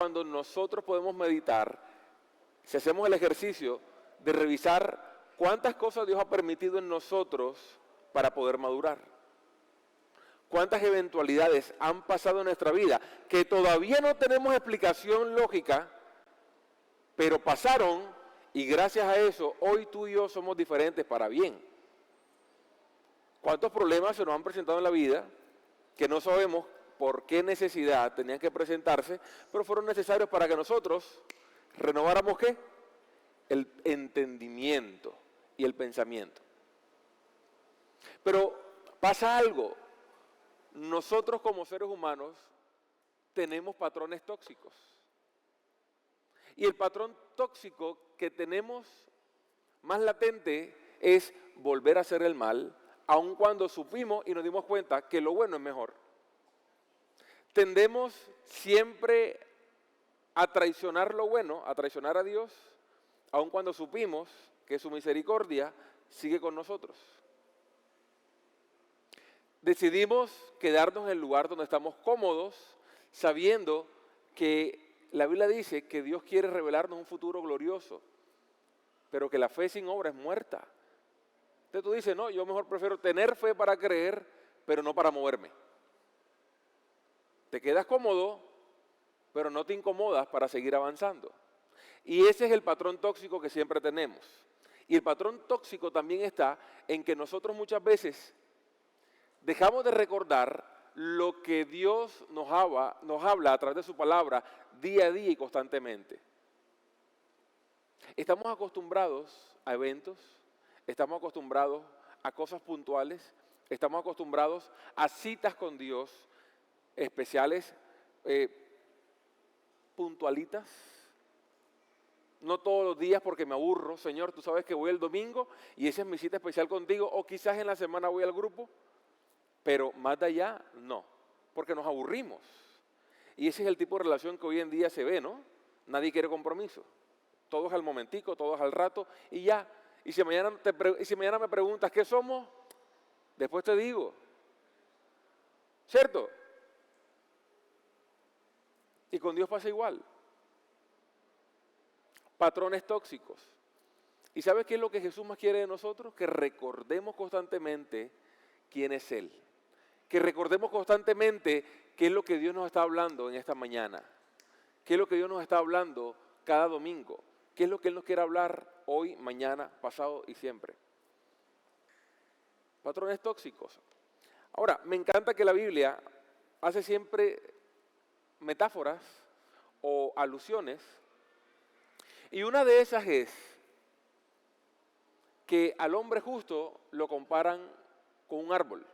cuando nosotros podemos meditar, si hacemos el ejercicio de revisar cuántas cosas Dios ha permitido en nosotros para poder madurar. Cuántas eventualidades han pasado en nuestra vida que todavía no tenemos explicación lógica, pero pasaron y gracias a eso hoy tú y yo somos diferentes para bien. ¿Cuántos problemas se nos han presentado en la vida que no sabemos por qué necesidad tenían que presentarse, pero fueron necesarios para que nosotros renováramos ¿qué? El entendimiento y el pensamiento. Pero pasa algo. Nosotros como seres humanos tenemos patrones tóxicos. Y el patrón tóxico que tenemos más latente es volver a hacer el mal, aun cuando supimos y nos dimos cuenta que lo bueno es mejor. Tendemos siempre a traicionar lo bueno, a traicionar a Dios, aun cuando supimos que su misericordia sigue con nosotros. Decidimos quedarnos en el lugar donde estamos cómodos, sabiendo que la Biblia dice que Dios quiere revelarnos un futuro glorioso, pero que la fe sin obra es muerta. Entonces tú dices, no, yo mejor prefiero tener fe para creer, pero no para moverme. Te quedas cómodo, pero no te incomodas para seguir avanzando. Y ese es el patrón tóxico que siempre tenemos. Y el patrón tóxico también está en que nosotros muchas veces dejamos de recordar lo que Dios nos habla a través de su palabra día a día y constantemente. Estamos acostumbrados a eventos, estamos acostumbrados a cosas puntuales, estamos acostumbrados a citas con Dios especiales, puntualitas. No todos los días porque me aburro, Señor, tú sabes que voy el domingo y esa es mi cita especial contigo, o quizás en la semana voy al grupo. Pero más de allá, no, porque nos aburrimos. Y ese es el tipo de relación que hoy en día se ve, ¿no? Nadie quiere compromiso. Todo es al momentico, todo es al rato y ya. Y si mañana me preguntas, ¿qué somos? Después te digo. ¿Cierto? Y con Dios pasa igual. Patrones tóxicos. ¿Y sabes qué es lo que Jesús más quiere de nosotros? Que recordemos constantemente quién es Él. Que recordemos constantemente qué es lo que Dios nos está hablando en esta mañana. Qué es lo que Dios nos está hablando cada domingo. Qué es lo que Él nos quiere hablar hoy, mañana, pasado y siempre. Patrones tóxicos. Ahora, me encanta que la Biblia hace siempre metáforas o alusiones. Y una de esas es que al hombre justo lo comparan con un árbol.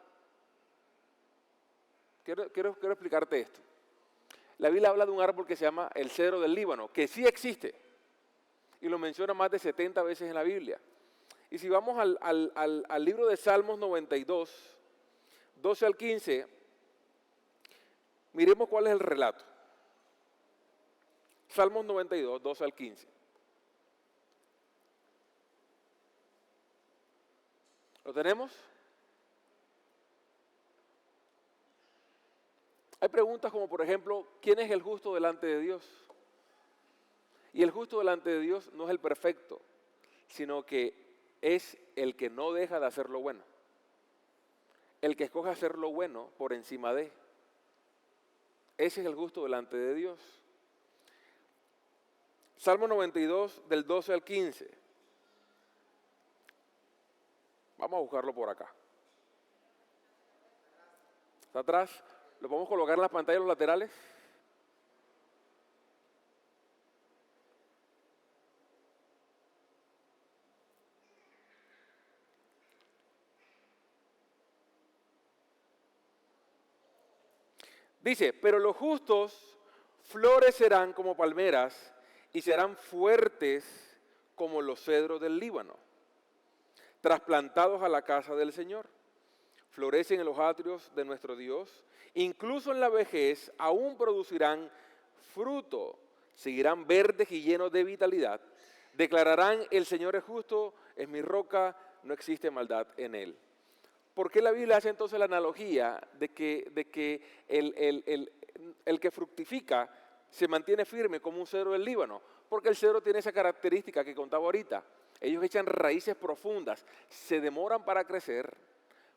Quiero explicarte esto. La Biblia habla de un árbol que se llama el cedro del Líbano, que sí existe. Y lo menciona más de 70 veces en la Biblia. Y si vamos al libro de Salmos 92, 12 al 15, miremos cuál es el relato. Salmos 92, 12 al 15. ¿Lo tenemos? Hay preguntas como, por ejemplo, ¿quién es el justo delante de Dios? Y el justo delante de Dios no es el perfecto, sino que es el que no deja de hacer lo bueno. El que escoge hacer lo bueno por encima de. Ese es el justo delante de Dios. Salmo 92, del 12 al 15. Vamos a buscarlo por acá. Está atrás. ¿Lo podemos colocar en la pantalla de los laterales? Dice, pero los justos florecerán como palmeras y serán fuertes como los cedros del Líbano, trasplantados a la casa del Señor. Florecen en los atrios de nuestro Dios, incluso en la vejez aún producirán fruto, seguirán verdes y llenos de vitalidad. Declararán, el Señor es justo, es mi roca, no existe maldad en él. ¿Por qué la Biblia hace entonces la analogía de que el que fructifica se mantiene firme como un cedro del Líbano, porque el cedro tiene esa característica que contaba ahorita. Ellos echan raíces profundas, se demoran para crecer,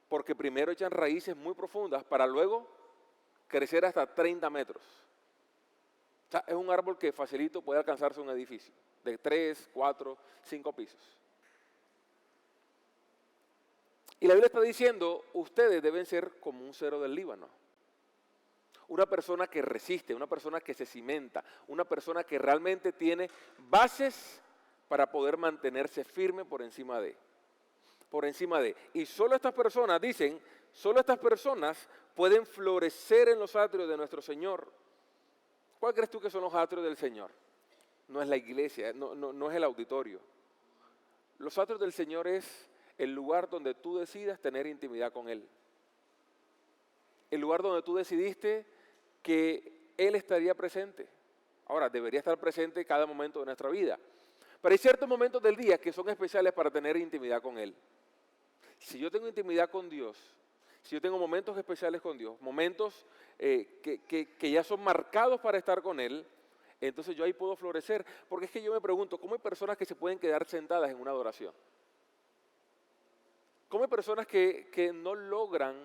porque primero echan raíces muy profundas para luego crecer hasta 30 metros. O sea, es un árbol que facilito puede alcanzarse un edificio de 3, 4, 5 pisos. Y la Biblia está diciendo, ustedes deben ser como un cedro del Líbano. Una persona que resiste, una persona que se cimenta, una persona que realmente tiene bases para poder mantenerse firme por encima de. Y solo estas personas, dicen, solo estas personas pueden florecer en los atrios de nuestro Señor. ¿Cuál crees tú que son los atrios del Señor? No es la iglesia, no es el auditorio. Los atrios del Señor es el lugar donde tú decidas tener intimidad con Él. El lugar donde tú decidiste que Él estaría presente. Ahora, debería estar presente cada momento de nuestra vida. Pero hay ciertos momentos del día que son especiales para tener intimidad con Él. Si yo tengo intimidad con Dios, si yo tengo momentos especiales con Dios, momentos que ya son marcados para estar con Él, entonces yo ahí puedo florecer. Porque es que yo me pregunto, ¿cómo hay personas que se pueden quedar sentadas en una adoración? ¿Cómo hay personas que no logran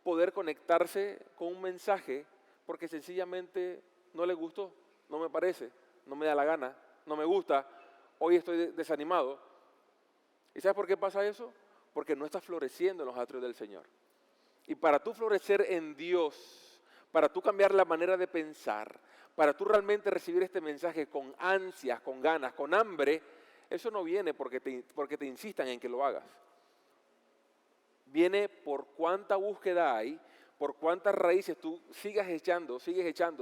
poder conectarse con un mensaje porque sencillamente no les gustó, no me parece, no me da la gana, no me gusta, hoy estoy desanimado? ¿Y sabes por qué pasa eso? Porque no estás floreciendo en los atrios del Señor. Y para tú florecer en Dios, para tú cambiar la manera de pensar, para tú realmente recibir este mensaje con ansias, con ganas, con hambre, eso no viene porque te insistan en que lo hagas. Viene por cuánta búsqueda hay, por cuántas raíces tú sigues echando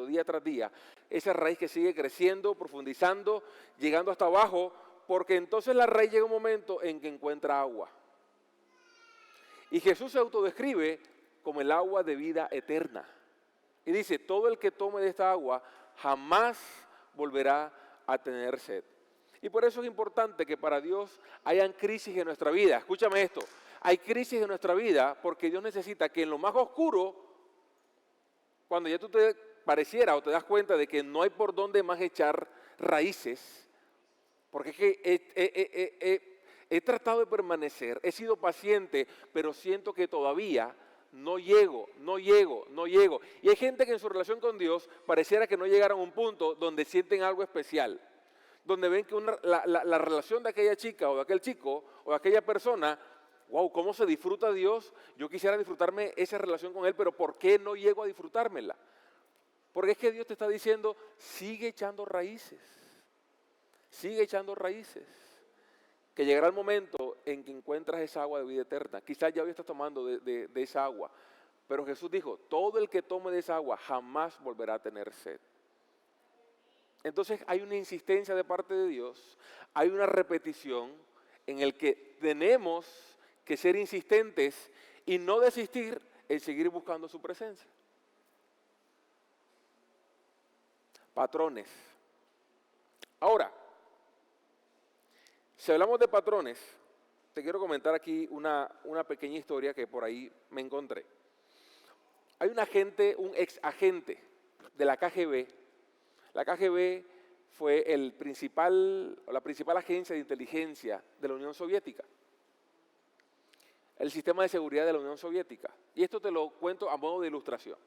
día tras día, esa raíz que sigue creciendo, profundizando, llegando hasta abajo, porque entonces la raíz llega un momento en que encuentra agua. Y Jesús se autodescribe como el agua de vida eterna. Y dice, todo el que tome de esta agua jamás volverá a tener sed. Y por eso es importante que para Dios hayan crisis en nuestra vida. Escúchame esto. Hay crisis en nuestra vida porque Dios necesita que en lo más oscuro, cuando ya tú te pareciera o te das cuenta de que no hay por dónde más echar raíces, porque es que he tratado de permanecer, he sido paciente, pero siento que todavía no llego. Y hay gente que en su relación con Dios pareciera que no llegaron a un punto donde sienten algo especial, donde ven que la relación de aquella chica o de aquel chico o de aquella persona, wow, cómo se disfruta Dios, yo quisiera disfrutarme esa relación con Él, pero ¿por qué no llego a disfrutármela? Porque es que Dios te está diciendo, sigue echando raíces, que llegará el momento en que encuentras esa agua de vida eterna. Quizás ya hoy estás tomando de esa agua, pero Jesús dijo, todo el que tome de esa agua jamás volverá a tener sed. Entonces hay una insistencia de parte de Dios, hay una repetición en el que tenemos que ser insistentes y no desistir en seguir buscando su presencia. Patrones. Ahora, si hablamos de patrones, te quiero comentar aquí una pequeña historia que por ahí me encontré. Hay un ex agente de la KGB. La KGB fue la principal agencia de inteligencia de la Unión Soviética. El sistema de seguridad de la Unión Soviética. Y esto te lo cuento a modo de ilustración.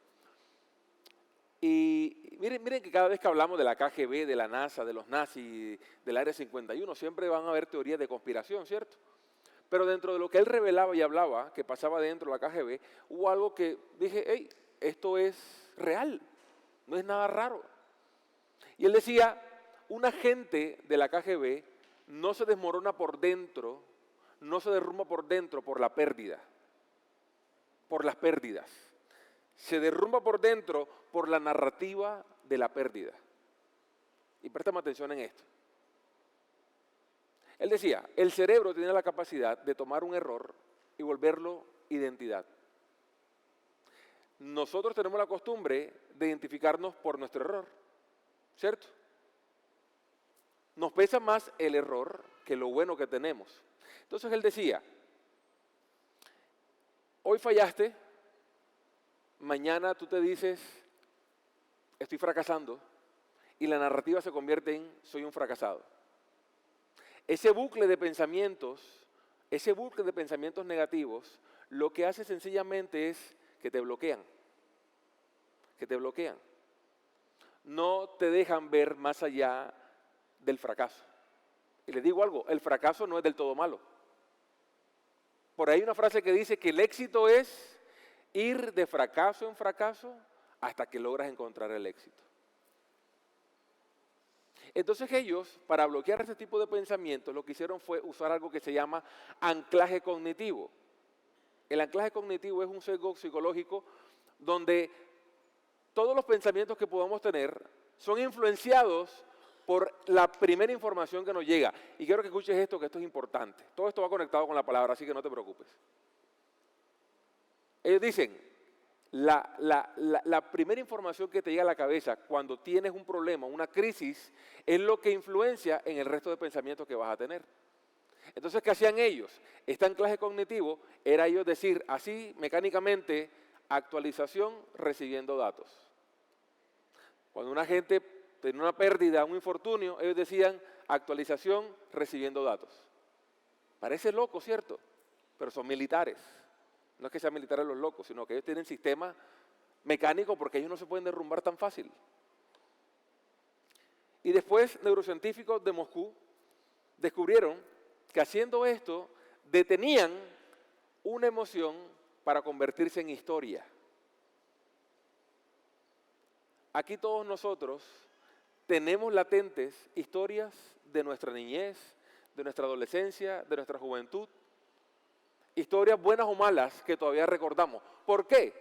Y miren que cada vez que hablamos de la KGB, de la NASA, de los nazis, del Área 51, siempre van a haber teorías de conspiración, ¿cierto? Pero dentro de lo que él revelaba y hablaba, que pasaba dentro de la KGB, hubo algo que dije, hey, esto es real, no es nada raro. Y él decía, un agente de la KGB no se desmorona por dentro, no se derrumba por dentro por la pérdida, por las pérdidas. Se derrumba por dentro por la narrativa de la pérdida. Y préstame atención en esto. Él decía, el cerebro tiene la capacidad de tomar un error y volverlo identidad. Nosotros tenemos la costumbre de identificarnos por nuestro error, ¿cierto? Nos pesa más el error que lo bueno que tenemos. Entonces él decía, hoy fallaste, mañana tú te dices, estoy fracasando, y la narrativa se convierte en soy un fracasado. Ese bucle de pensamientos negativos, lo que hace sencillamente es que te bloquean. No te dejan ver más allá del fracaso. Y les digo algo, el fracaso no es del todo malo. Por ahí hay una frase que dice que el éxito es ir de fracaso en fracaso hasta que logras encontrar el éxito. Entonces ellos, para bloquear ese tipo de pensamientos, lo que hicieron fue usar algo que se llama anclaje cognitivo. El anclaje cognitivo es un sesgo psicológico donde todos los pensamientos que podamos tener son influenciados por la primera información que nos llega. Y quiero que escuches esto, que esto es importante. Todo esto va conectado con la palabra, así que no te preocupes. Ellos dicen, la primera información que te llega a la cabeza cuando tienes un problema, una crisis, es lo que influencia en el resto de pensamientos que vas a tener. Entonces, ¿qué hacían ellos? Este anclaje cognitivo era ellos decir así mecánicamente, actualización recibiendo datos. Cuando una gente tenía una pérdida, un infortunio, ellos decían actualización recibiendo datos. Parece loco, ¿cierto? Pero son militares. No es que sean militares los locos, sino que ellos tienen sistema mecánico porque ellos no se pueden derrumbar tan fácil. Y después, neurocientíficos de Moscú descubrieron que haciendo esto, detenían una emoción para convertirse en historia. Aquí todos nosotros tenemos latentes historias de nuestra niñez, de nuestra adolescencia, de nuestra juventud, historias buenas o malas que todavía recordamos. ¿Por qué?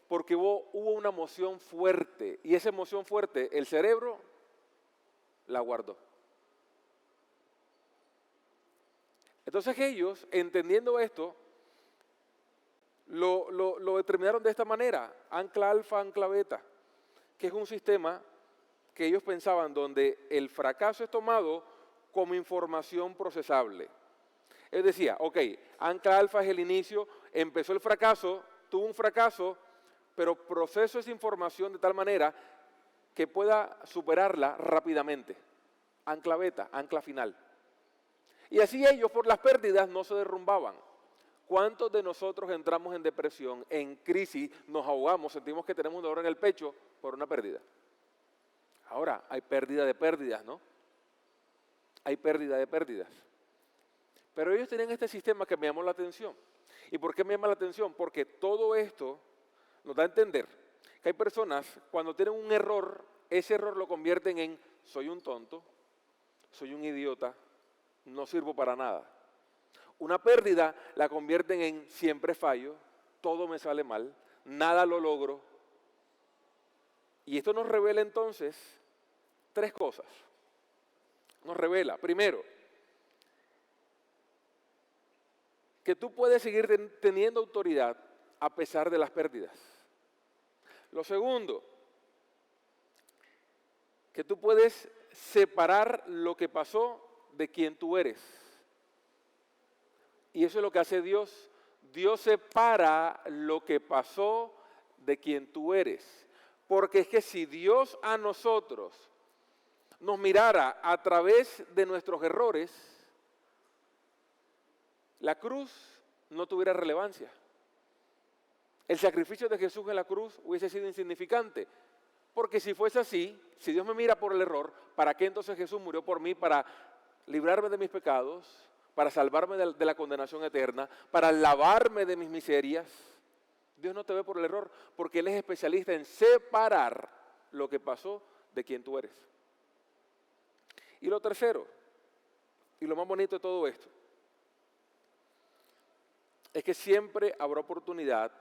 Porque hubo una emoción fuerte y esa emoción fuerte el cerebro la guardó. Entonces ellos, entendiendo esto, lo determinaron de esta manera, ancla alfa, ancla beta, que es un sistema que ellos pensaban donde el fracaso es tomado como información procesable. Él decía, ok, ancla alfa es el inicio, empezó el fracaso, tuvo un fracaso, pero proceso esa información de tal manera que pueda superarla rápidamente. Ancla beta, ancla final. Y así ellos por las pérdidas no se derrumbaban. ¿Cuántos de nosotros entramos en depresión, en crisis, nos ahogamos, sentimos que tenemos un dolor en el pecho por una pérdida? Ahora, hay pérdida de pérdidas, ¿no? Hay pérdida de pérdidas. Pero ellos tenían este sistema que me llamó la atención. ¿Y por qué me llama la atención? Porque todo esto nos da a entender que hay personas, cuando tienen un error, ese error lo convierten en soy un tonto, soy un idiota, no sirvo para nada. Una pérdida la convierten en siempre fallo, todo me sale mal, nada lo logro. Y esto nos revela entonces tres cosas. Nos revela, primero, que tú puedes seguir teniendo autoridad a pesar de las pérdidas. Lo segundo, que tú puedes separar lo que pasó de quien tú eres. Y eso es lo que hace Dios. Dios separa lo que pasó de quien tú eres. Porque es que si Dios a nosotros nos mirara a través de nuestros errores, la cruz no tuviera relevancia. El sacrificio de Jesús en la cruz hubiese sido insignificante. Porque si fuese así, si Dios me mira por el error, ¿para qué entonces Jesús murió por mí? Para librarme de mis pecados, para salvarme de la condenación eterna, para lavarme de mis miserias. Dios no te ve por el error, porque Él es especialista en separar lo que pasó de quien tú eres. Y lo tercero, y lo más bonito de todo esto, es que siempre habrá oportunidad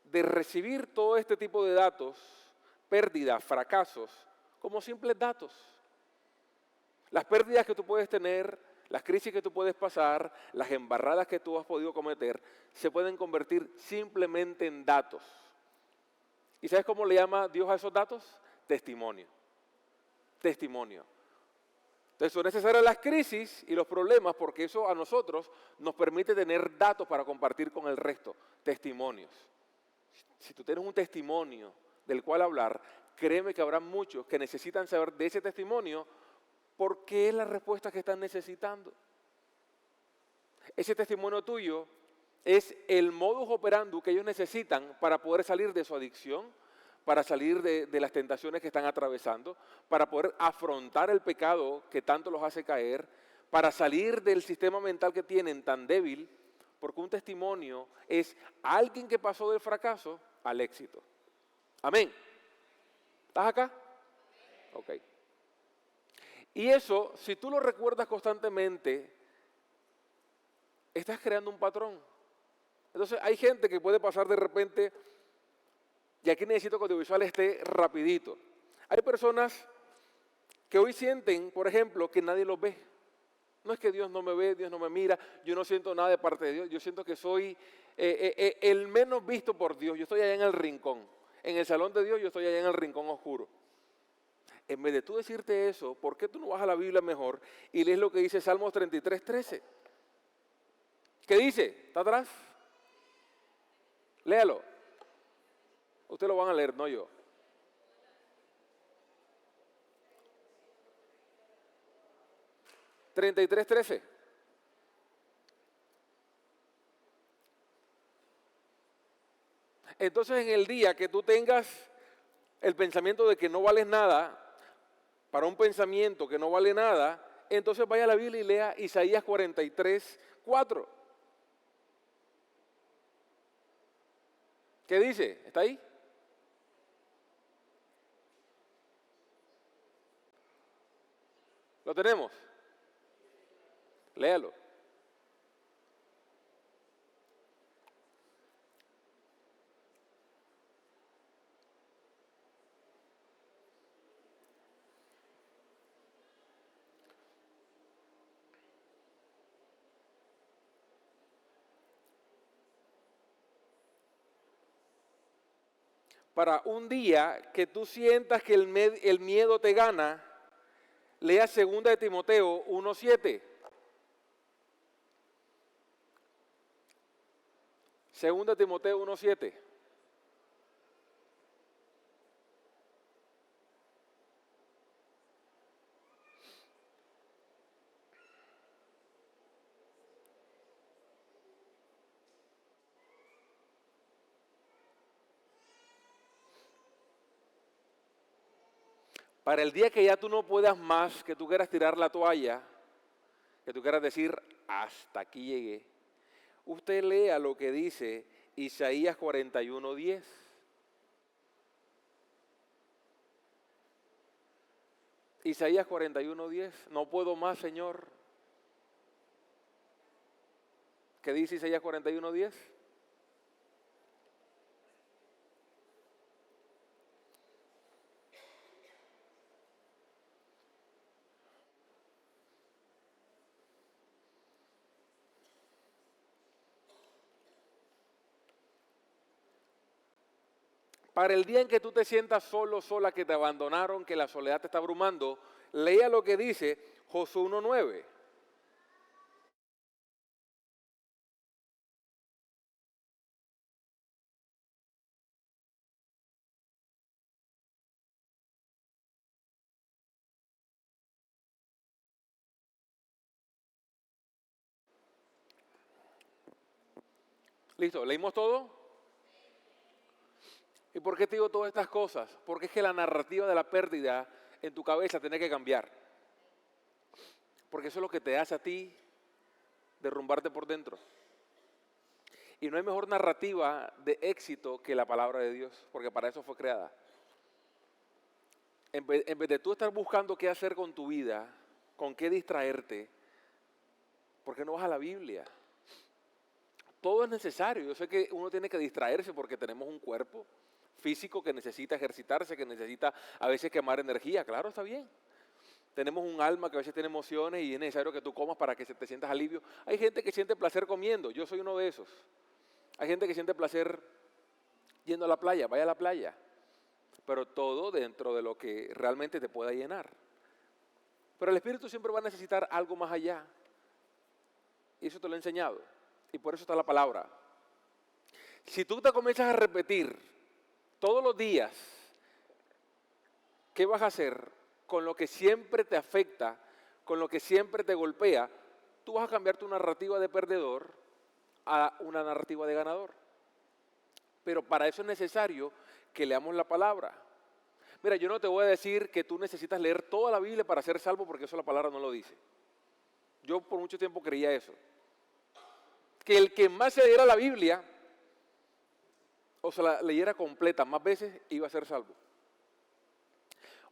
de recibir todo este tipo de datos, pérdidas, fracasos, como simples datos. Las pérdidas que tú puedes tener, las crisis que tú puedes pasar, las embarradas que tú has podido cometer, se pueden convertir simplemente en datos. ¿Y sabes cómo le llama Dios a esos datos? Testimonio. Testimonio. Entonces son necesarias las crisis y los problemas porque eso a nosotros nos permite tener datos para compartir con el resto, testimonios. Si tú tienes un testimonio del cual hablar, créeme que habrá muchos que necesitan saber de ese testimonio porque es la respuesta que están necesitando. Ese testimonio tuyo es el modus operandi que ellos necesitan para poder salir de su adicción, para salir de las tentaciones que están atravesando, para poder afrontar el pecado que tanto los hace caer, para salir del sistema mental que tienen tan débil, porque un testimonio es alguien que pasó del fracaso al éxito. Amén. ¿Estás acá? Ok. Y eso, si tú lo recuerdas constantemente, estás creando un patrón. Entonces hay gente que puede pasar de repente, y aquí necesito que audiovisual esté rapidito. Hay personas que hoy sienten, por ejemplo, que nadie los ve. No es que Dios no me ve, Dios no me mira, yo no siento nada de parte de Dios, yo siento que soy el menos visto por Dios, yo estoy allá en el rincón, en el salón de Dios yo estoy allá en el rincón oscuro. En vez de tú decirte eso, ¿por qué tú no vas a la Biblia mejor y lees lo que dice Salmos 33:13? ¿Qué dice? ¿Está atrás? Léalo. Ustedes lo van a leer, no yo. (33:13). Entonces en el día que tú tengas el pensamiento de que no vales nada, para un pensamiento que no vale nada, entonces vaya a la Biblia y lea Isaías 43:4. ¿Qué dice? ¿Está ahí? ¿Lo tenemos? Léalo. Para un día que tú sientas que el miedo te gana, lea 2 de Timoteo 1:7. 2 de Timoteo 1:7. Para el día que ya tú no puedas más, que tú quieras tirar la toalla, que tú quieras decir, hasta aquí llegué, usted lea lo que dice Isaías 41:10. Isaías 41:10. No puedo más, Señor. ¿Qué dice Isaías 41:10? Para el día en que tú te sientas solo, sola, que te abandonaron, que la soledad te está abrumando, lea lo que dice Josué 1:9. ¿Listo? ¿Leímos todo? ¿Y por qué te digo todas estas cosas? Porque es que la narrativa de la pérdida en tu cabeza tiene que cambiar. Porque eso es lo que te hace a ti derrumbarte por dentro. Y no hay mejor narrativa de éxito que la palabra de Dios, porque para eso fue creada. En vez de tú estar buscando qué hacer con tu vida, con qué distraerte, ¿por qué no vas a la Biblia? Todo es necesario. Yo sé que uno tiene que distraerse porque tenemos un cuerpo físico que necesita ejercitarse, que necesita a veces quemar energía. Claro, está bien. Tenemos un alma que a veces tiene emociones y es necesario que tú comas para que te sientas alivio. Hay gente que siente placer comiendo. Yo soy uno de esos. Hay gente que siente placer yendo a la playa. Vaya a la playa. Pero todo dentro de lo que realmente te pueda llenar. Pero el Espíritu siempre va a necesitar algo más allá. Y eso te lo he enseñado. Y por eso está la palabra. Si tú te comienzas a repetir todos los días ¿qué vas a hacer con lo que siempre te afecta, con lo que siempre te golpea? Tú vas a cambiar tu narrativa de perdedor a una narrativa de ganador. Pero para eso es necesario que leamos la palabra. Mira, yo no te voy a decir que tú necesitas leer toda la Biblia para ser salvo, porque eso la palabra no lo dice. Yo por mucho tiempo creía eso. Que el que más se leyera la Biblia, o se la leyera completa más veces, iba a ser salvo.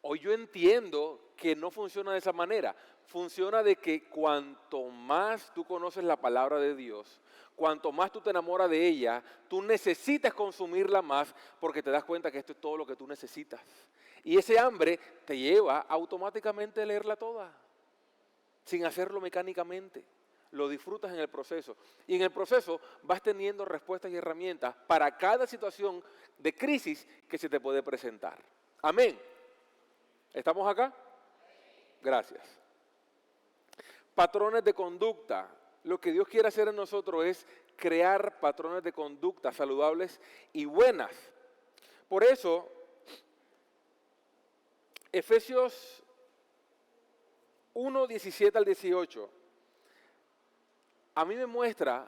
Hoy yo entiendo que no funciona de esa manera. Funciona de que cuanto más tú conoces la palabra de Dios, cuanto más tú te enamoras de ella, tú necesitas consumirla más porque te das cuenta que esto es todo lo que tú necesitas. Y ese hambre te lleva automáticamente a leerla toda, sin hacerlo mecánicamente. Lo disfrutas en el proceso. Y en el proceso vas teniendo respuestas y herramientas para cada situación de crisis que se te puede presentar. Amén. ¿Estamos acá? Gracias. Patrones de conducta. Lo que Dios quiere hacer en nosotros es crear patrones de conducta saludables y buenas. Por eso, Efesios 1, 17 al 18, a mí me muestra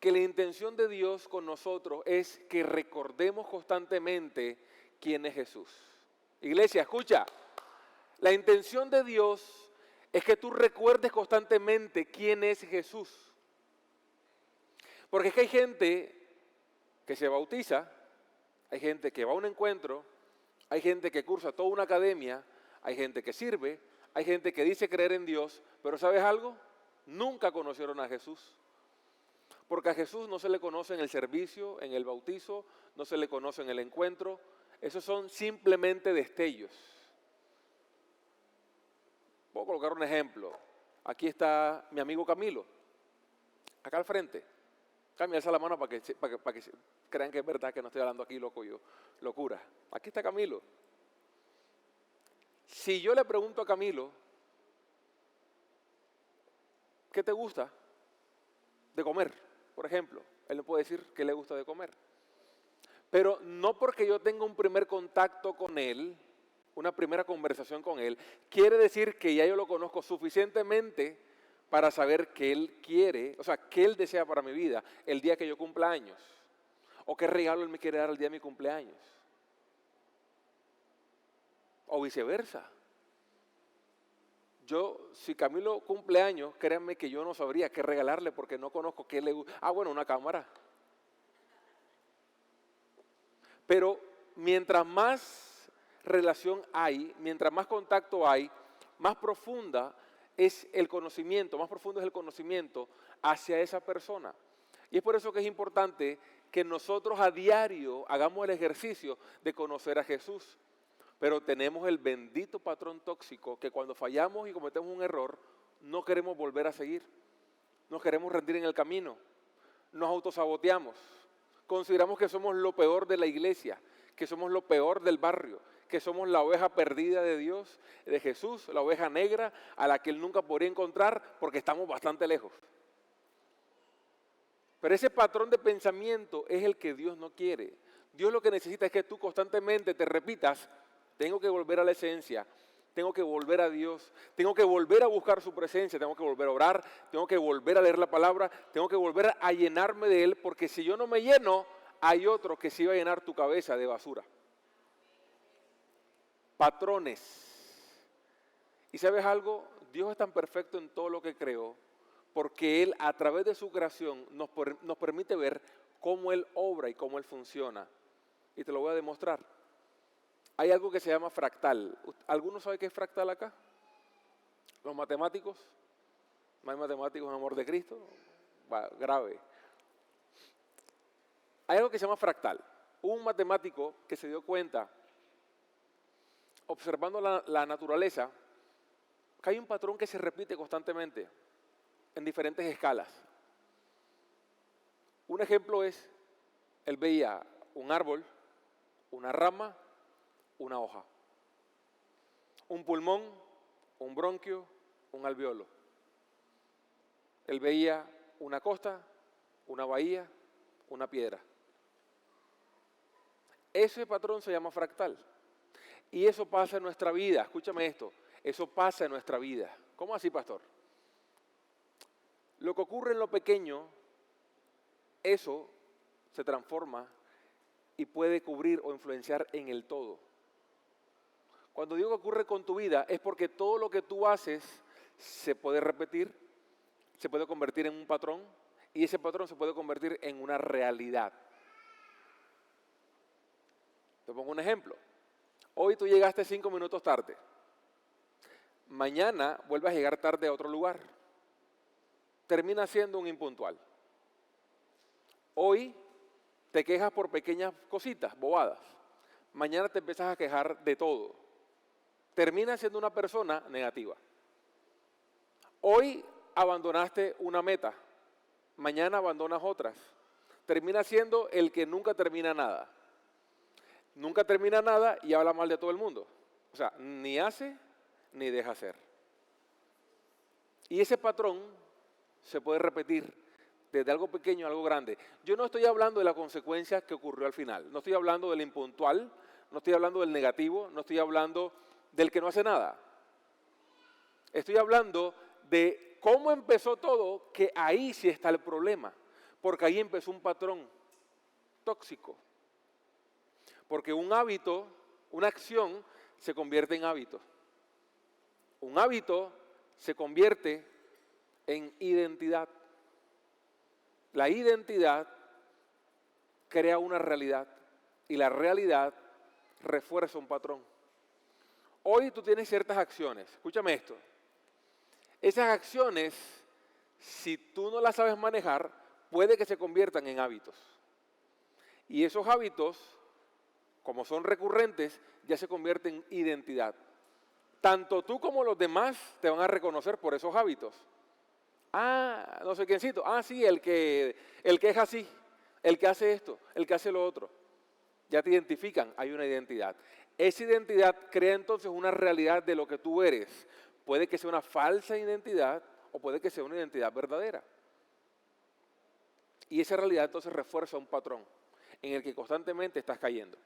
que la intención de Dios con nosotros es que recordemos constantemente quién es Jesús. Iglesia, escucha, la intención de Dios es que tú recuerdes constantemente quién es Jesús. Porque es que hay gente que se bautiza, hay gente que va a un encuentro, hay gente que cursa toda una academia, hay gente que sirve, hay gente que dice creer en Dios, pero ¿sabes algo? Nunca conocieron a Jesús. Porque a Jesús no se le conoce en el servicio, en el bautizo, no se le conoce en el encuentro. Esos son simplemente destellos. Puedo colocar un ejemplo. Aquí está mi amigo Camilo, acá al frente. Cami, alza la mano para que crean que es verdad que no estoy hablando aquí loco yo, locura. Aquí está Camilo. Si yo le pregunto a Camilo, ¿qué te gusta de comer? Por ejemplo, él me puede decir qué le gusta de comer. Pero no porque yo tenga un primer contacto con él, una primera conversación con él, quiere decir que ya yo lo conozco suficientemente para saber qué él quiere, o sea, qué él desea para mi vida el día que yo cumpla años, o qué regalo él me quiere dar el día de mi cumpleaños, o viceversa. Si Camilo cumple años, créanme que yo no sabría qué regalarle porque no conozco qué le gusta. Ah, bueno, una cámara. Pero mientras más relación hay, mientras más contacto hay, más profunda es el conocimiento, más profundo es el conocimiento hacia esa persona. Y es por eso que es importante que nosotros a diario hagamos el ejercicio de conocer a Jesús. Pero tenemos el bendito patrón tóxico que cuando fallamos y cometemos un error, no queremos volver a seguir. Nos queremos rendir en el camino. Nos autosaboteamos. Consideramos que somos lo peor de la iglesia, que somos lo peor del barrio, que somos la oveja perdida de Dios, de Jesús, la oveja negra a la que Él nunca podría encontrar porque estamos bastante lejos. Pero ese patrón de pensamiento es el que Dios no quiere. Dios lo que necesita es que tú constantemente te repitas: tengo que volver a la esencia, tengo que volver a Dios, tengo que volver a buscar su presencia, tengo que volver a orar, tengo que volver a leer la palabra, tengo que volver a llenarme de Él, porque si yo no me lleno, hay otro que se iba a llenar tu cabeza de basura. Patrones. ¿Y sabes algo? Dios es tan perfecto en todo lo que creó, porque Él a través de su creación nos permite ver cómo Él obra y cómo Él funciona. Y te lo voy a demostrar. Hay algo que se llama fractal. ¿Alguno sabe qué es fractal acá? ¿Los matemáticos? ¿No hay matemáticos en amor de Cristo? Grave. Hay algo que se llama fractal. Hubo un matemático que se dio cuenta, observando la naturaleza, que hay un patrón que se repite constantemente en diferentes escalas. Un ejemplo es, él veía un árbol, una rama, una hoja, un pulmón, un bronquio, un alveolo. Él veía una costa, una bahía, una piedra. Ese patrón se llama fractal. Y eso pasa en nuestra vida. Escúchame esto. Eso pasa en nuestra vida. ¿Cómo así, pastor? Lo que ocurre en lo pequeño, eso se transforma y puede cubrir o influenciar en el todo. Cuando digo que ocurre con tu vida, es porque todo lo que tú haces se puede repetir, se puede convertir en un patrón y ese patrón se puede convertir en una realidad. Te pongo un ejemplo. Hoy tú llegaste 5 minutos tarde. Mañana vuelves a llegar tarde a otro lugar. Termina siendo un impuntual. Hoy te quejas por pequeñas cositas, bobadas. Mañana te empiezas a quejar de todo. Termina siendo una persona negativa. Hoy abandonaste una meta. Mañana abandonas otras. Termina siendo el que nunca termina nada. Nunca termina nada y habla mal de todo el mundo. O sea, ni hace ni deja hacer. Y ese patrón se puede repetir desde algo pequeño a algo grande. Yo no estoy hablando de la consecuencia que ocurrió al final. No estoy hablando del impuntual, no estoy hablando del negativo, no estoy hablando del que no hace nada. Estoy hablando de cómo empezó todo, que ahí sí está el problema. Porque ahí empezó un patrón tóxico. Porque un hábito, una acción, se convierte en hábito. Un hábito se convierte en identidad. La identidad crea una realidad y la realidad refuerza un patrón. Hoy tú tienes ciertas acciones, escúchame esto. Esas acciones, si tú no las sabes manejar, puede que se conviertan en hábitos. Y esos hábitos, como son recurrentes, ya se convierten en identidad. Tanto tú como los demás te van a reconocer por esos hábitos. Ah, no sé quiéncito. Ah, sí, el que es así, el que hace esto, el que hace lo otro. Ya te identifican, hay una identidad. Esa identidad crea entonces una realidad de lo que tú eres. Puede que sea una falsa identidad o puede que sea una identidad verdadera. Y esa realidad entonces refuerza un patrón en el que constantemente estás cayendo.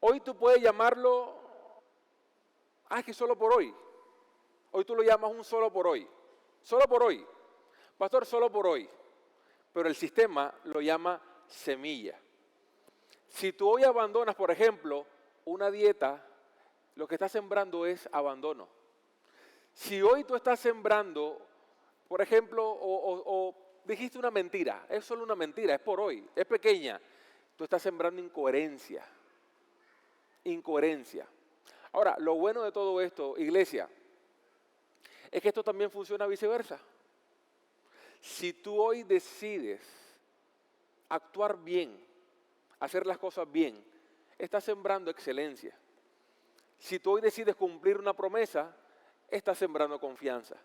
Hoy tú puedes llamarlo, es que solo por hoy. Hoy tú lo llamas un solo por hoy. Solo por hoy. Pastor, solo por hoy. Pero el sistema lo llama semilla. Si tú hoy abandonas, por ejemplo, una dieta, lo que estás sembrando es abandono. Si hoy tú estás sembrando, por ejemplo, o dijiste una mentira, es solo una mentira, es por hoy, es pequeña, tú estás sembrando incoherencia. Incoherencia. Ahora, lo bueno de todo esto, iglesia, es que esto también funciona viceversa. Si tú hoy decides actuar bien, hacer las cosas bien, estás sembrando excelencia. Si tú hoy decides cumplir una promesa, estás sembrando confianza.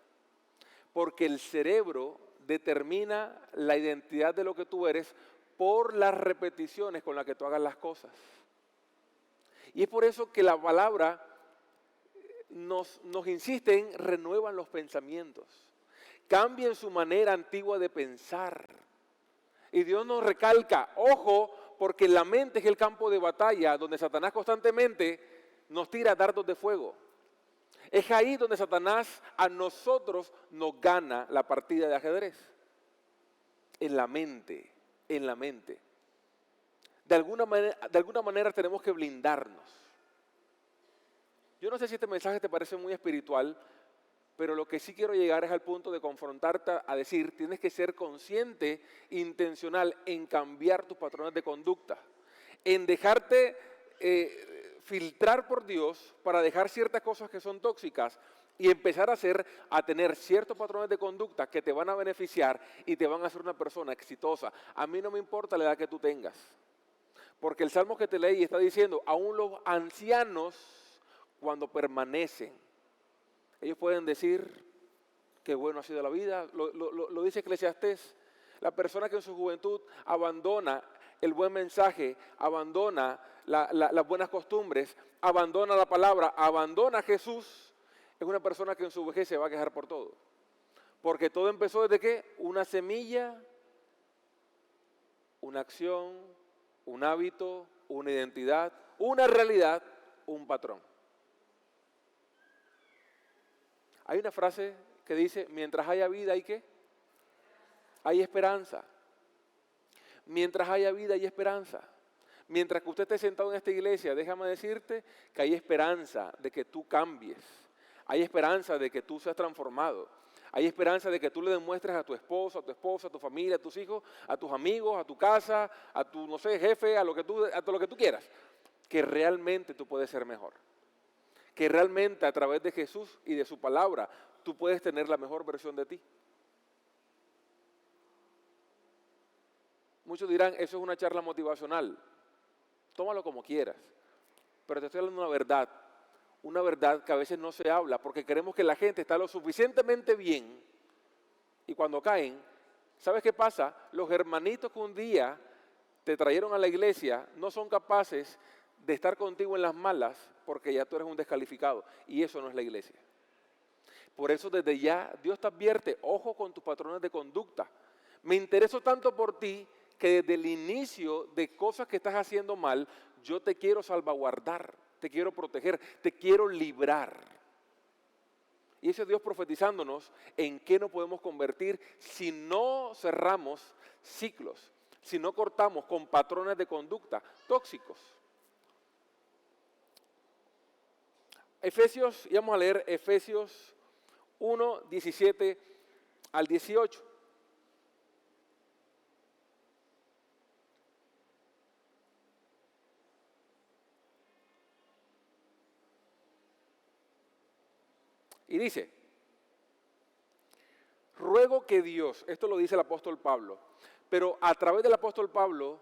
Porque el cerebro determina la identidad de lo que tú eres por las repeticiones con las que tú hagas las cosas. Y es por eso que la palabra nos insiste en renuevan los pensamientos. Cambien su manera antigua de pensar. Y Dios nos recalca, ojo, porque la mente es el campo de batalla donde Satanás constantemente nos tira dardos de fuego. Es ahí donde Satanás a nosotros nos gana la partida de ajedrez. En la mente, en la mente. De alguna manera tenemos que blindarnos. Yo no sé si este mensaje te parece muy espiritual, pero lo que sí quiero llegar es al punto de confrontarte a decir, tienes que ser consciente, intencional en cambiar tus patrones de conducta, en dejarte filtrar por Dios para dejar ciertas cosas que son tóxicas y empezar a tener ciertos patrones de conducta que te van a beneficiar y te van a hacer una persona exitosa. A mí no me importa la edad que tú tengas, porque el Salmo que te leí está diciendo, aún los ancianos cuando permanecen, ellos pueden decir qué bueno ha sido la vida. Lo dice Eclesiastés. La persona que en su juventud abandona el buen mensaje, abandona las buenas costumbres, abandona la palabra, abandona a Jesús, es una persona que en su vejez se va a quejar por todo. Porque todo empezó desde ¿qué? Una semilla, una acción, un hábito, una identidad, una realidad, un patrón. Hay una frase que dice, mientras haya vida hay ¿qué? Hay esperanza. Mientras haya vida hay esperanza. Mientras que usted esté sentado en esta iglesia, déjame decirte que hay esperanza de que tú cambies. Hay esperanza de que tú seas transformado. Hay esperanza de que tú le demuestres a tu esposo, a tu esposa, a tu familia, a tus hijos, a tus amigos, a tu casa, a tu, no sé, jefe, a todo lo que tú quieras, que realmente tú puedes ser mejor. Que realmente a través de Jesús y de su palabra, tú puedes tener la mejor versión de ti. Muchos dirán, eso es una charla motivacional. Tómalo como quieras. Pero te estoy hablando de una verdad que a veces no se habla porque queremos que la gente está lo suficientemente bien y cuando caen, ¿sabes qué pasa? Los hermanitos que un día te trajeron a la iglesia no son capaces de estar contigo en las malas porque ya tú eres un descalificado y eso no es la iglesia. Por eso desde ya Dios te advierte, ojo con tus patrones de conducta. Me intereso tanto por ti que desde el inicio de cosas que estás haciendo mal, yo te quiero salvaguardar, te quiero proteger, te quiero librar. Y ese es Dios profetizándonos en qué nos podemos convertir si no cerramos ciclos, si no cortamos con patrones de conducta tóxicos. Y vamos a leer Efesios 1, 17 al 18. Y dice, ruego que Dios, esto lo dice el apóstol Pablo, pero a través del apóstol Pablo,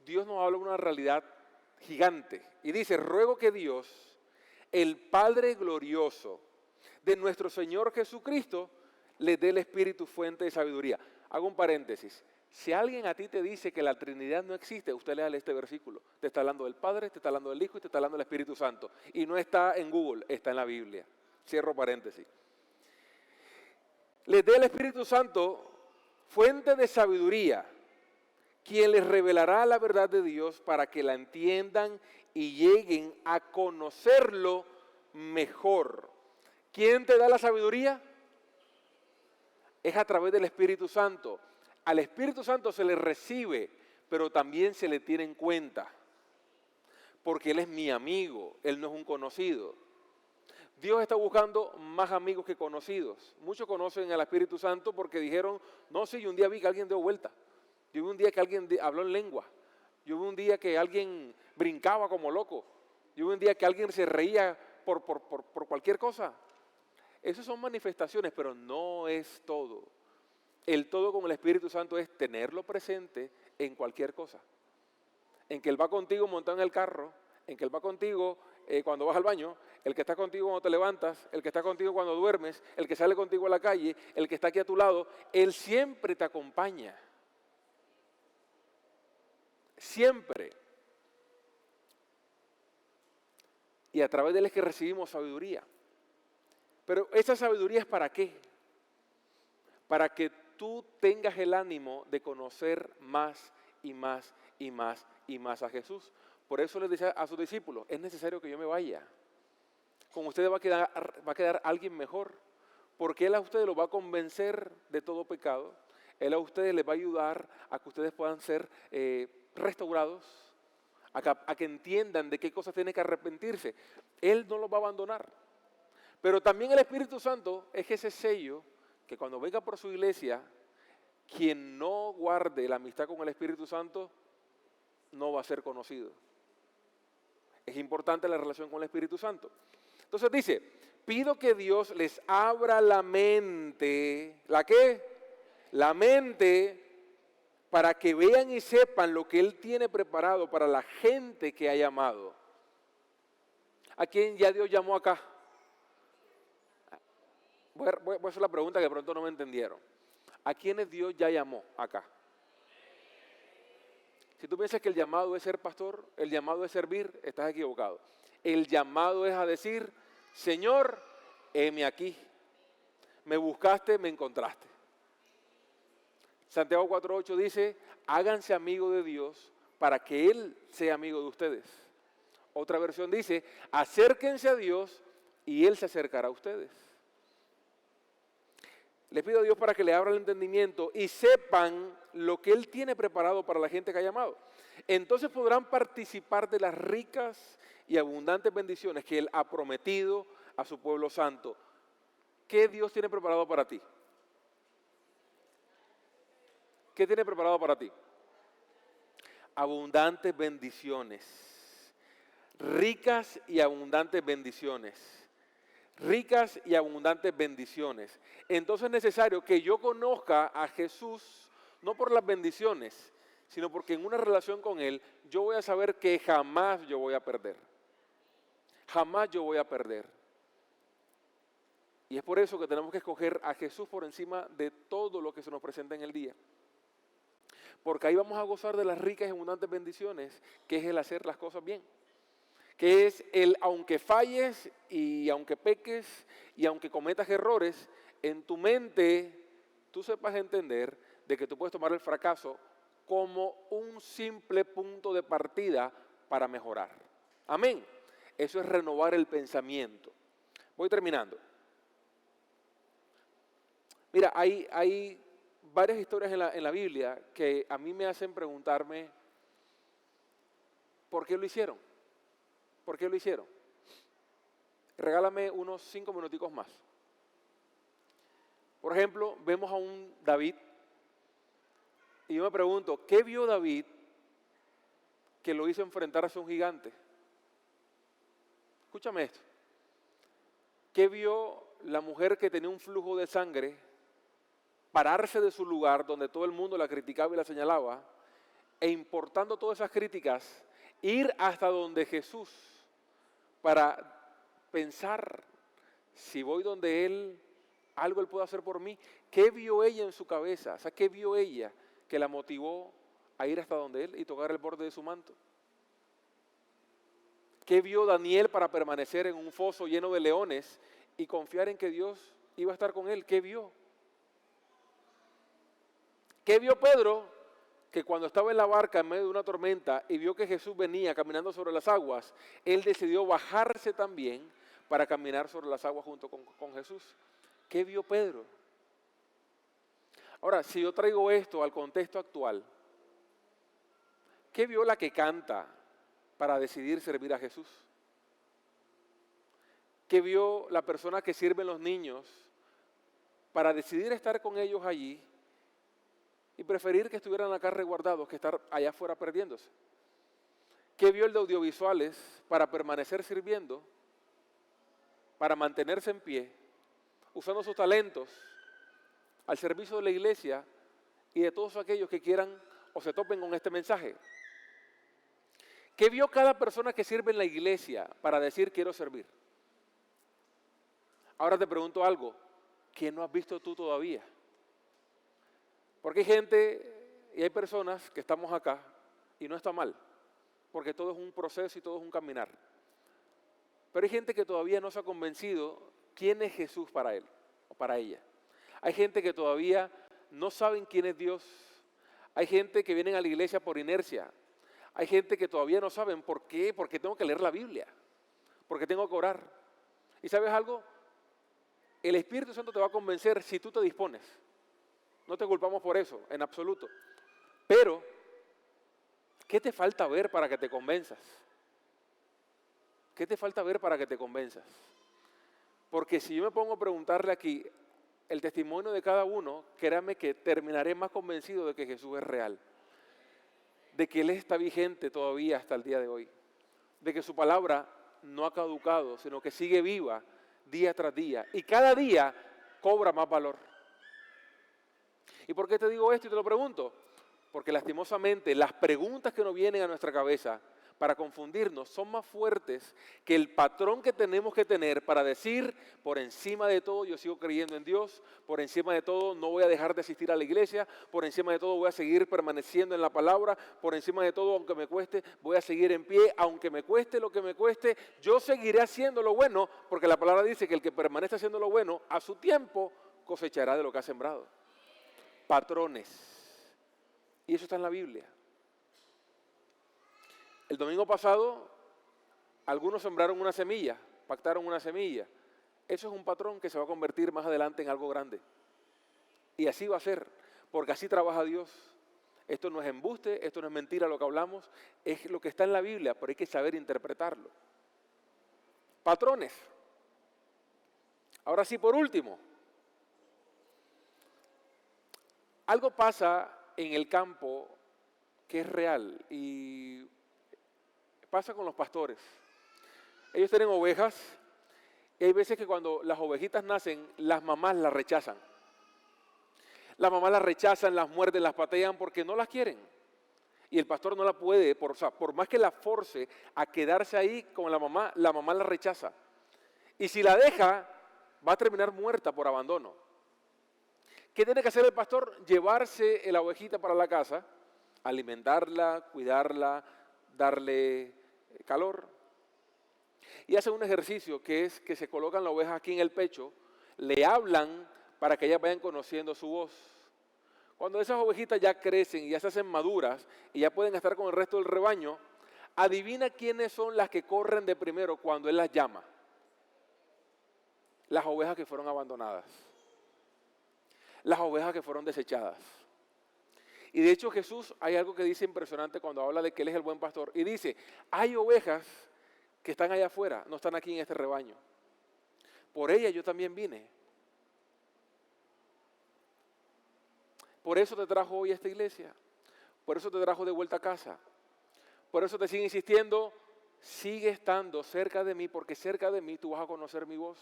Dios nos habla de una realidad gigante. Y dice, ruego que Dios, el Padre glorioso de nuestro Señor Jesucristo, le dé el Espíritu fuente de sabiduría. Hago un paréntesis. Si alguien a ti te dice que la Trinidad no existe, usted léale este versículo. Te está hablando del Padre, te está hablando del Hijo y te está hablando del Espíritu Santo. Y no está en Google, está en la Biblia. Cierro paréntesis. Les dé el Espíritu Santo fuente de sabiduría, quien les revelará la verdad de Dios para que la entiendan y lleguen a conocerlo mejor. ¿Quién te da la sabiduría? Es a través del Espíritu Santo. Al Espíritu Santo se le recibe, pero también se le tiene en cuenta. Porque Él es mi amigo, Él no es un conocido. Dios está buscando más amigos que conocidos. Muchos conocen al Espíritu Santo porque dijeron, no, sí, yo un día vi que alguien dio vuelta. Yo vi un día que alguien habló en lengua. Yo vi un día que alguien brincaba como loco. Yo vi un día que alguien se reía por cualquier cosa. Esas son manifestaciones, pero no es todo. El todo con el Espíritu Santo es tenerlo presente en cualquier cosa. En que Él va contigo montado en el carro, en que Él va contigo cuando vas al baño, el que está contigo cuando te levantas, el que está contigo cuando duermes, el que sale contigo a la calle, el que está aquí a tu lado, Él siempre te acompaña. Siempre. Y a través de Él es que recibimos sabiduría. Pero esa sabiduría es ¿para qué? Para que tú tengas el ánimo de conocer más y más y más y más a Jesús. Por eso les decía a sus discípulos, es necesario que yo me vaya. Con ustedes va a quedar alguien mejor, porque Él a ustedes los va a convencer de todo pecado. Él a ustedes les va a ayudar a que ustedes puedan ser restaurados, a que entiendan de qué cosas tienen que arrepentirse. Él no los va a abandonar. Pero también el Espíritu Santo es ese sello que cuando venga por su iglesia, quien no guarde la amistad con el Espíritu Santo no va a ser conocido. Es importante la relación con el Espíritu Santo. Entonces dice, pido que Dios les abra la mente, ¿la qué? La mente para que vean y sepan lo que Él tiene preparado para la gente que ha llamado. ¿A quién ya Dios llamó acá? Voy a hacer la pregunta que de pronto no me entendieron. ¿A quiénes Dios ya llamó acá? Si tú piensas que el llamado es ser pastor, el llamado es servir, estás equivocado. El llamado es a decir, Señor, heme aquí. Me buscaste, me encontraste. Santiago 4:8 dice, háganse amigos de Dios para que Él sea amigo de ustedes. Otra versión dice, acérquense a Dios y Él se acercará a ustedes. Les pido a Dios para que le abra el entendimiento y sepan lo que Él tiene preparado para la gente que ha llamado. Entonces podrán participar de las ricas y abundantes bendiciones que Él ha prometido a su pueblo santo. ¿Qué Dios tiene preparado para ti? ¿Qué tiene preparado para ti? Abundantes bendiciones. Ricas y abundantes bendiciones. Ricas y abundantes bendiciones. Entonces es necesario que yo conozca a Jesús, no por las bendiciones, sino porque en una relación con Él, yo voy a saber que jamás yo voy a perder. Jamás yo voy a perder. Y es por eso que tenemos que escoger a Jesús por encima de todo lo que se nos presenta en el día. Porque ahí vamos a gozar de las ricas y abundantes bendiciones, que es el hacer las cosas bien. Que es el aunque falles y aunque peques y aunque cometas errores, en tu mente tú sepas entender de que tú puedes tomar el fracaso como un simple punto de partida para mejorar. Amén. Eso es renovar el pensamiento. Voy terminando. Mira, hay varias historias en la Biblia que a mí me hacen preguntarme ¿por qué lo hicieron? ¿Por qué lo hicieron? Regálame unos 5 minuticos más. Por ejemplo, vemos a un David y yo me pregunto, ¿qué vio David que lo hizo enfrentarse a un gigante? Escúchame esto. ¿Qué vio la mujer que tenía un flujo de sangre pararse de su lugar donde todo el mundo la criticaba y la señalaba e importando todas esas críticas, ir hasta donde Jesús para pensar si voy donde Él, algo Él puede hacer por mí? ¿Qué vio ella en su cabeza? O sea, ¿qué vio ella que la motivó a ir hasta donde Él y tocar el borde de su manto? ¿Qué vio Daniel para permanecer en un foso lleno de leones y confiar en que Dios iba a estar con él? ¿Qué vio? ¿Qué vio Pedro? Que cuando estaba en la barca en medio de una tormenta y vio que Jesús venía caminando sobre las aguas, él decidió bajarse también para caminar sobre las aguas junto con Jesús. ¿Qué vio Pedro? Ahora, si yo traigo esto al contexto actual, ¿qué vio la que canta para decidir servir a Jesús? ¿Qué vio la persona que sirve a los niños para decidir estar con ellos allí y preferir que estuvieran acá resguardados que estar allá afuera perdiéndose? ¿Qué vio el de audiovisuales para permanecer sirviendo, para mantenerse en pie, usando sus talentos al servicio de la iglesia y de todos aquellos que quieran o se topen con este mensaje? ¿Qué vio cada persona que sirve en la iglesia para decir quiero servir? Ahora te pregunto algo, ¿qué no has visto tú todavía? Porque hay gente y hay personas que estamos acá y no está mal, porque todo es un proceso y todo es un caminar. Pero hay gente que todavía no se ha convencido quién es Jesús para él o para ella. Hay gente que todavía no saben quién es Dios. Hay gente que viene a la iglesia por inercia. Hay gente que todavía no saben por qué, porque tengo que leer la Biblia, porque tengo que orar. ¿Y sabes algo? El Espíritu Santo te va a convencer si tú te dispones. No te culpamos por eso, en absoluto. Pero, ¿qué te falta ver para que te convenzas? ¿Qué te falta ver para que te convenzas? Porque si yo me pongo a preguntarle aquí el testimonio de cada uno, créame que terminaré más convencido de que Jesús es real. De que Él está vigente todavía hasta el día de hoy. De que su palabra no ha caducado, sino que sigue viva día tras día. Y cada día cobra más valor. ¿Y por qué te digo esto y te lo pregunto? Porque lastimosamente las preguntas que nos vienen a nuestra cabeza para confundirnos son más fuertes que el patrón que tenemos que tener para decir, por encima de todo yo sigo creyendo en Dios, por encima de todo no voy a dejar de asistir a la iglesia, por encima de todo voy a seguir permaneciendo en la palabra, por encima de todo aunque me cueste voy a seguir en pie, aunque me cueste lo que me cueste, yo seguiré haciendo lo bueno, porque la palabra dice que el que permanece haciendo lo bueno, a su tiempo cosechará de lo que ha sembrado. Patrones. Y eso está en la Biblia. El domingo pasado Algunos sembraron una semilla, pactaron una semilla. Eso es un patrón que se va a convertir más adelante en algo grande. Y así va a ser, porque así trabaja Dios. Esto no es embuste, esto no es mentira lo que hablamos, es lo que está en la Biblia, pero hay que saber interpretarlo. Patrones. Ahora sí, por último, algo pasa en el campo que es real y pasa con los pastores. Ellos tienen ovejas y hay veces que cuando las ovejitas nacen, las mamás las rechazan. Las mamás las rechazan, las muerden, las patean porque no las quieren. Y el pastor no la puede, por más que la force a quedarse ahí con la mamá la rechaza. Y si la deja, va a terminar muerta por abandono. ¿Qué tiene que hacer el pastor? Llevarse la ovejita para la casa, alimentarla, cuidarla, darle calor. Y hacen un ejercicio que es que se colocan la oveja aquí en el pecho, le hablan para que ellas vayan conociendo su voz. Cuando esas ovejitas ya crecen y ya se hacen maduras y ya pueden estar con el resto del rebaño, adivina quiénes son las que corren de primero cuando él las llama. Las ovejas que fueron abandonadas. Las ovejas que fueron desechadas. Y de hecho Jesús hay algo que dice impresionante cuando habla de que Él es el buen pastor. Y dice, hay ovejas que están allá afuera, no están aquí en este rebaño. Por ellas yo también vine. Por eso te trajo hoy a esta iglesia. Por eso te trajo de vuelta a casa. Por eso te sigue insistiendo, sigue estando cerca de mí, porque cerca de mí tú vas a conocer mi voz.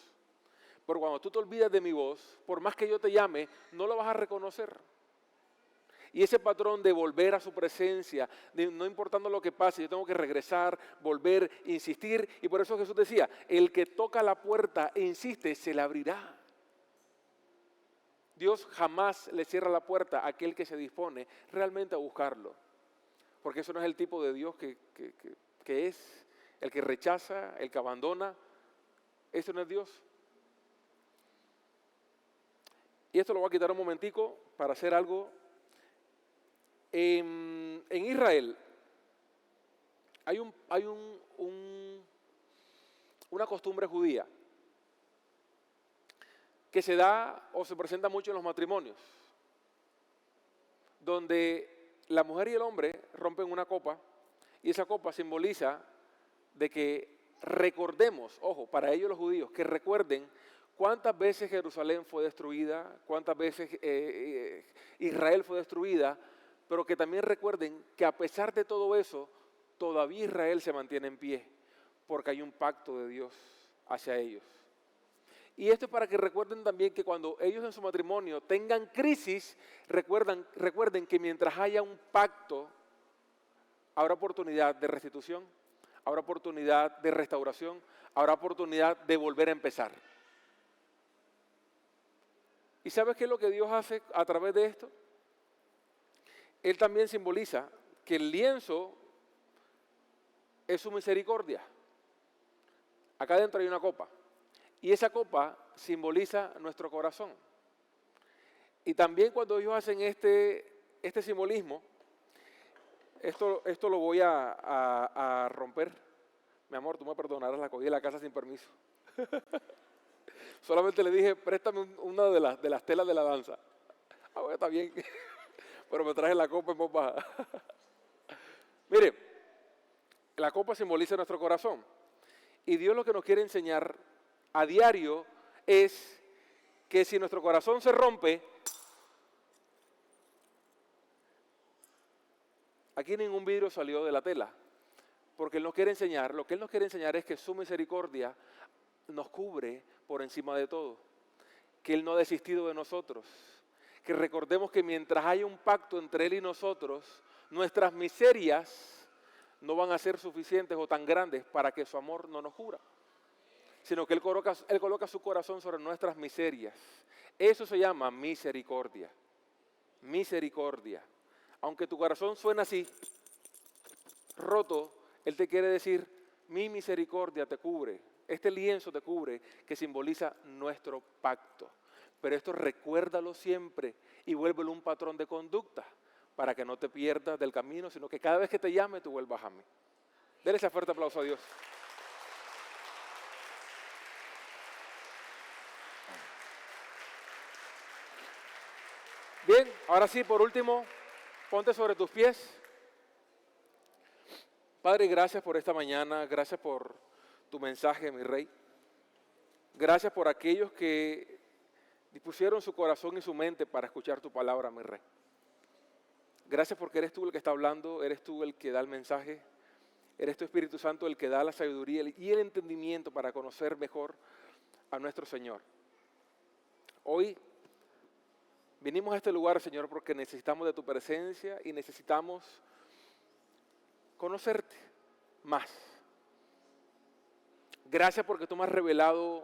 Pero cuando tú te olvidas de mi voz, por más que yo te llame, no lo vas a reconocer. Y ese patrón de volver a su presencia, de no importando lo que pase, yo tengo que regresar, volver, insistir. Y por eso Jesús decía, el que toca la puerta e insiste, se le abrirá. Dios jamás le cierra la puerta a aquel que se dispone realmente a buscarlo. Porque eso no es el tipo de Dios que es, el que rechaza, el que abandona. Eso no es Dios. Y esto lo voy a quitar un momentico para hacer algo. En Israel hay una costumbre judía que se da o se presenta mucho en los matrimonios, donde la mujer y el hombre rompen una copa y esa copa simboliza de que recordemos, ojo, para ellos los judíos, que recuerden cuántas veces Jerusalén fue destruida, cuántas veces Israel fue destruida, pero que también recuerden que a pesar de todo eso, todavía Israel se mantiene en pie, porque hay un pacto de Dios hacia ellos. Y esto es para que recuerden también que cuando ellos en su matrimonio tengan crisis, recuerden que mientras haya un pacto, habrá oportunidad de restitución, habrá oportunidad de restauración, habrá oportunidad de volver a empezar. ¿Y sabes qué es lo que Dios hace a través de esto? Él también simboliza que el lienzo es su misericordia. Acá adentro hay una copa. Y esa copa simboliza nuestro corazón. Y también cuando ellos hacen este simbolismo, esto lo voy a romper. Mi amor, tú me perdonarás, la cogí de la casa sin permiso. Solamente le dije, préstame una de las telas de la danza. Ah, bueno, está bien. Pero me traje la copa en voz baja. Mire, la copa simboliza nuestro corazón. Y Dios lo que nos quiere enseñar a diario es que si nuestro corazón se rompe, aquí ningún vidrio salió de la tela, porque Él nos quiere enseñar, lo que Él nos quiere enseñar es que su misericordia nos cubre por encima de todo, que Él no ha desistido de nosotros, que recordemos que mientras haya un pacto entre Él y nosotros, nuestras miserias no van a ser suficientes o tan grandes para que su amor no nos cubra, sino que Él coloca su corazón sobre nuestras miserias. Eso se llama misericordia. Misericordia. Aunque tu corazón suena así, roto, Él te quiere decir, mi misericordia te cubre. Este lienzo te cubre, que simboliza nuestro pacto. Pero esto recuérdalo siempre y vuélvelo un patrón de conducta para que no te pierdas del camino, sino que cada vez que te llame tú vuelvas a mí. Dele ese fuerte aplauso a Dios. Bien, ahora sí, por último, ponte sobre tus pies. Padre, gracias por esta mañana, gracias por tu mensaje, mi Rey. Gracias por aquellos que dispusieron su corazón y su mente para escuchar tu palabra, mi Rey. Gracias porque eres tú el que está hablando, eres tú el que da el mensaje, eres tu Espíritu Santo el que da la sabiduría y el entendimiento para conocer mejor a nuestro Señor. Hoy vinimos a este lugar, Señor, porque necesitamos de tu presencia y necesitamos conocerte más. Gracias porque tú me has revelado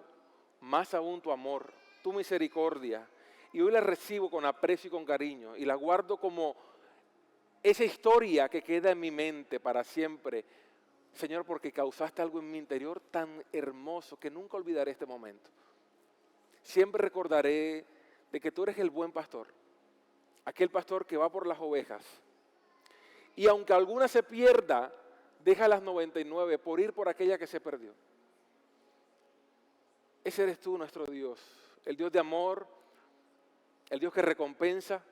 más aún tu amor, tu misericordia, y hoy la recibo con aprecio y con cariño, y la guardo como esa historia que queda en mi mente para siempre, Señor, porque causaste algo en mi interior tan hermoso que nunca olvidaré este momento. Siempre recordaré de que tú eres el buen pastor, aquel pastor que va por las ovejas, y aunque alguna se pierda, deja las 99 por ir por aquella que se perdió. Ese eres tú, nuestro Dios, el Dios de amor, el Dios que recompensa,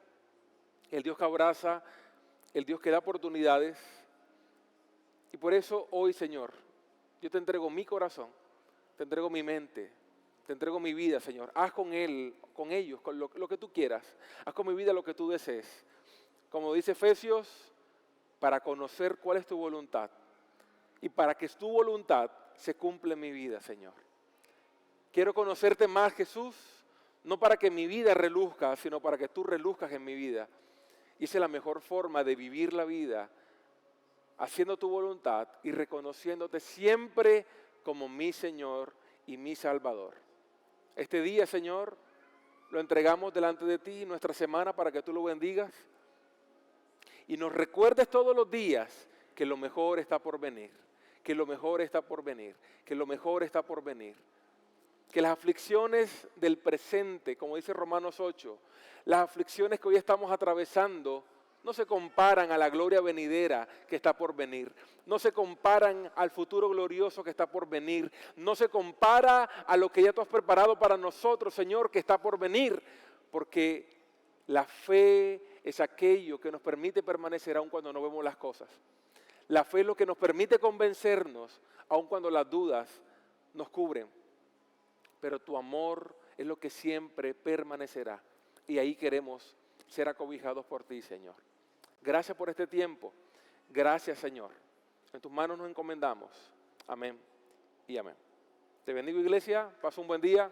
el Dios que abraza, el Dios que da oportunidades. Y por eso hoy, Señor, yo te entrego mi corazón, te entrego mi mente, te entrego mi vida, Señor. Haz con él, con ellos, con lo que tú quieras. Haz con mi vida lo que tú desees. Como dice Efesios, para conocer cuál es tu voluntad y para que tu voluntad se cumpla en mi vida, Señor. Quiero conocerte más, Jesús, no para que mi vida reluzca, sino para que tú reluzcas en mi vida. Y esa es la mejor forma de vivir la vida, haciendo tu voluntad y reconociéndote siempre como mi Señor y mi Salvador. Este día, Señor, lo entregamos delante de ti, nuestra semana, para que tú lo bendigas. Y nos recuerdes todos los días que lo mejor está por venir, que lo mejor está por venir, que lo mejor está por venir. Que las aflicciones del presente, como dice Romanos 8, las aflicciones que hoy estamos atravesando no se comparan a la gloria venidera que está por venir. No se comparan al futuro glorioso que está por venir. No se compara a lo que ya tú has preparado para nosotros, Señor, que está por venir. Porque la fe es aquello que nos permite permanecer aun cuando no vemos las cosas. La fe es lo que nos permite convencernos aun cuando las dudas nos cubren. Pero tu amor es lo que siempre permanecerá. Y ahí queremos ser acobijados por ti, Señor. Gracias por este tiempo. Gracias, Señor. En tus manos nos encomendamos. Amén y amén. Te bendigo, iglesia. Pasa un buen día.